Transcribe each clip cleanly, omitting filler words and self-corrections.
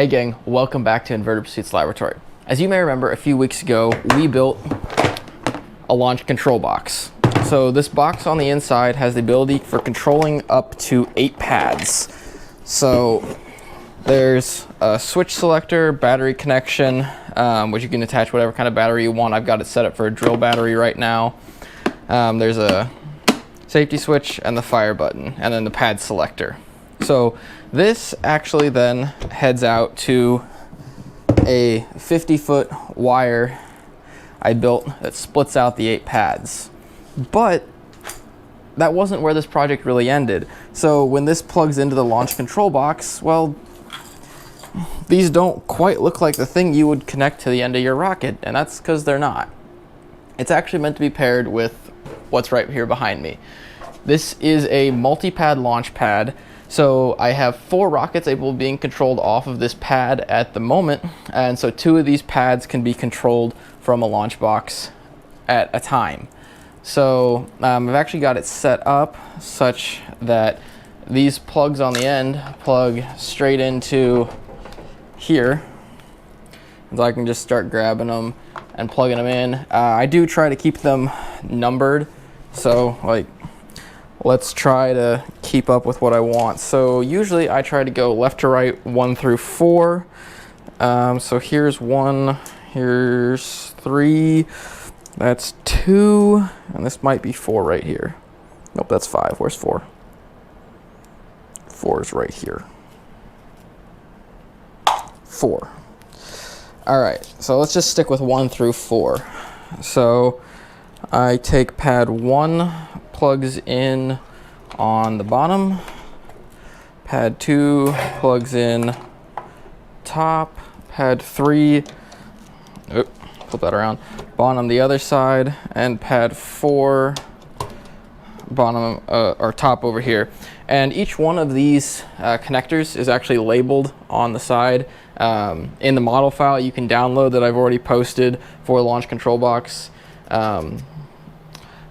Hey gang, welcome back to Inverted Pursuits Laboratory. As you may remember, a few weeks ago, we built a launch control box. So this box on the inside has the ability for controlling up to 8 pads. So there's a switch selector, battery connection, which you can attach whatever kind of battery you want. I've got it set up for a drill battery right now. There's a safety switch and the fire button, and then the pad selector. So this actually then heads out to a 50-foot wire I built that splits out the 8 pads. But that wasn't where this project really ended. So when this plugs into the launch control box, well, these don't quite look like the thing you would connect to the end of your rocket, and that's because they're not. It's actually meant to be paired with what's right here behind me. This is a multi-pad launch pad. So I have 4 rockets able of being controlled off of this pad at the moment, and so 2 of these pads can be controlled from a launch box at a time. So I've actually got it set up such that these plugs on the end plug straight into here, and so I can just start grabbing them and plugging them in. I do try to keep them numbered, so like, let's try to keep up with what I want. So usually I try to go left to right, 1 through 4. So here's 1, here's 3, that's 2, and this might be 4 right here. Nope, that's 5. Where's 4? 4 is right here. 4. All right, so let's just stick with 1 through 4. So I take pad 1, plugs in on the bottom, pad 2 plugs in top, pad 3, flip that around, bottom the other side, and pad 4 bottom or top over here. And each one of these connectors is actually labeled on the side. In the model file you can download that I've already posted for the launch control box.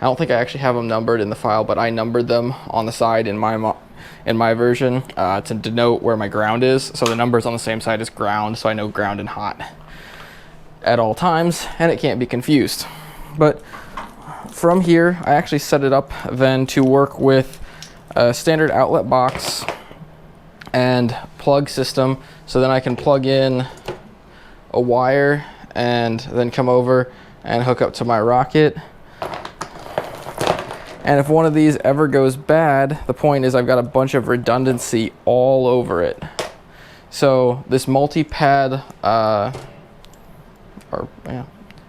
I don't think I actually have them numbered in the file, but I numbered them on the side in my version to denote where my ground is. So the number's on the same side as ground, so I know ground and hot at all times, and it can't be confused. But from here, I actually set it up then to work with a standard outlet box and plug system. So then I can plug in a wire and then come over and hook up to my rocket. And if one of these ever goes bad, the point is I've got a bunch of redundancy all over it. So this multi-pad,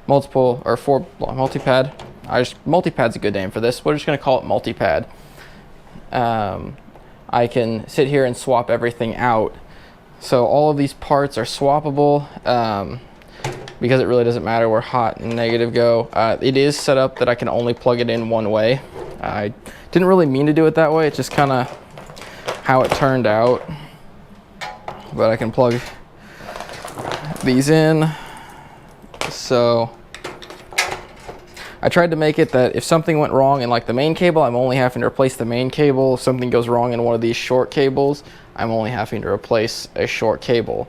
multi-pad. Multi-pad's a good name for this. We're just gonna call it multi-pad. I can sit here and swap everything out. So all of these parts are swappable. Because it really doesn't matter where hot and negative go. It is set up that I can only plug it in one way. I didn't really mean to do it that way. It's just kind of how it turned out. But I can plug these in. So I tried to make it that if something went wrong in like the main cable, I'm only having to replace the main cable. If something goes wrong in one of these short cables, I'm only having to replace a short cable.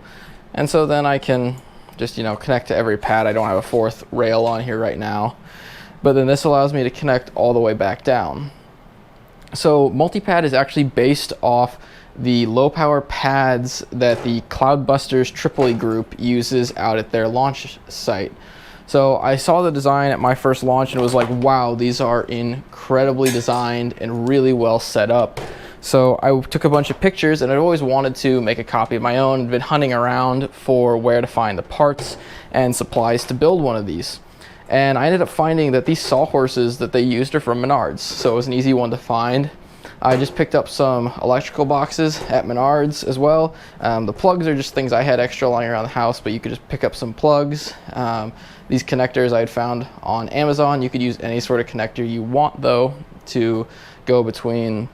And so then I can just, connect to every pad. I don't have a 4th rail on here right now. But then this allows me to connect all the way back down. So multi-pad is actually based off the low power pads that the Cloudbusters Tripoli group uses out at their launch site. So I saw the design at my first launch and was like, wow, these are incredibly designed and really well set up. So I took a bunch of pictures, and I'd always wanted to make a copy of my own. I'd been hunting around for where to find the parts and supplies to build one of these. And I ended up finding that these sawhorses that they used are from Menards, so it was an easy one to find. I just picked up some electrical boxes at Menards as well. The plugs are just things I had extra lying around the house, but you could just pick up some plugs. These connectors I had found on Amazon. You could use any sort of connector you want, though, to go between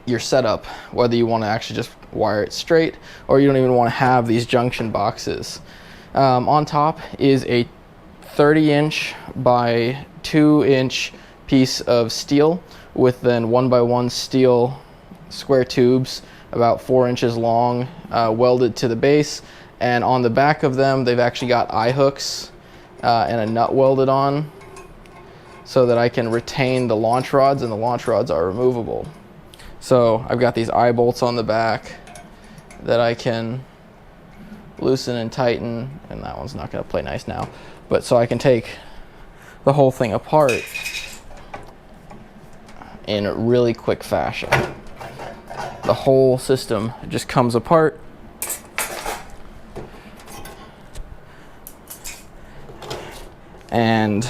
your setup, whether you want to actually just wire it straight or you don't even want to have these junction boxes. On top is a 30-inch by 2-inch piece of steel with then 1x1 steel square tubes about 4 inches long, welded to the base. And on the back of them, they've actually got eye hooks and a nut welded on so that I can retain the launch rods, and the launch rods are removable. So I've got these eye bolts on the back that I can loosen and tighten, and that one's not gonna play nice now. But so I can take the whole thing apart in a really quick fashion. The whole system just comes apart. And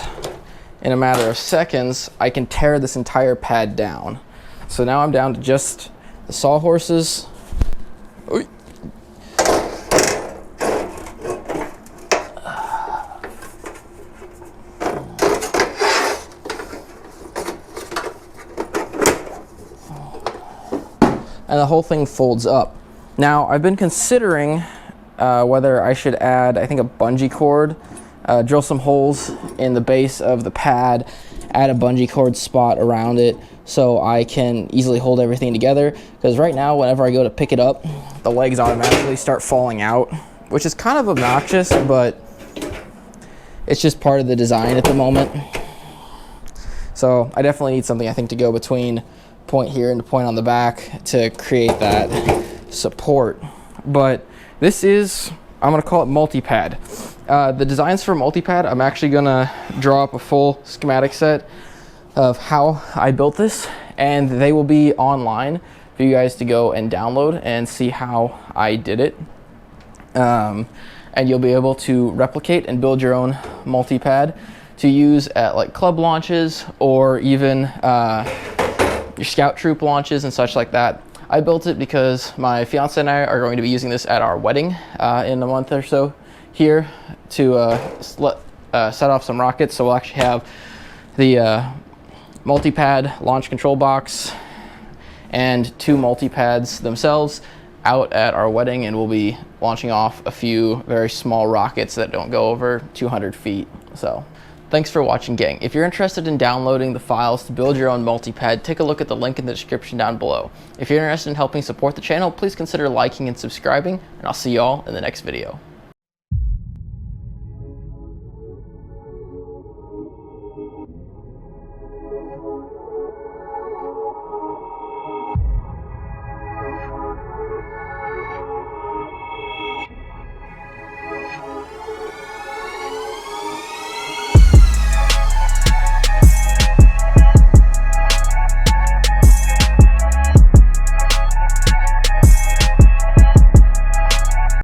in a matter of seconds, I can tear this entire pad down. So now I'm down to just the sawhorses. Oy. And the whole thing folds up. Now, I've been considering whether I should add, I think, a bungee cord, drill some holes in the base of the pad, add a bungee cord spot around it so I can easily hold everything together. Because right now, whenever I go to pick it up, the legs automatically start falling out, which is kind of obnoxious, but it's just part of the design at the moment. So I definitely need something, I think, to go between point here and the point on the back to create that support. But this is, I'm gonna call it MultiPad. The designs for MultiPad, I'm actually gonna draw up a full schematic set of how I built this, and they will be online for you guys to go and download and see how I did it. And you'll be able to replicate and build your own MultiPad to use at like club launches or even your scout troop launches and such like that. I built it because my fiance and I are going to be using this at our wedding in a month or so here to set off some rockets. So we'll actually have the MultiPad launch control box and 2 MultiPads themselves out at our wedding, and we'll be launching off a few very small rockets that don't go over 200 feet. So thanks for watching, gang. If you're interested in downloading the files to build your own MultiPad, take a look at the link in the description down below. If you're interested in helping support the channel, please consider liking and subscribing, and I'll see you all in the next video.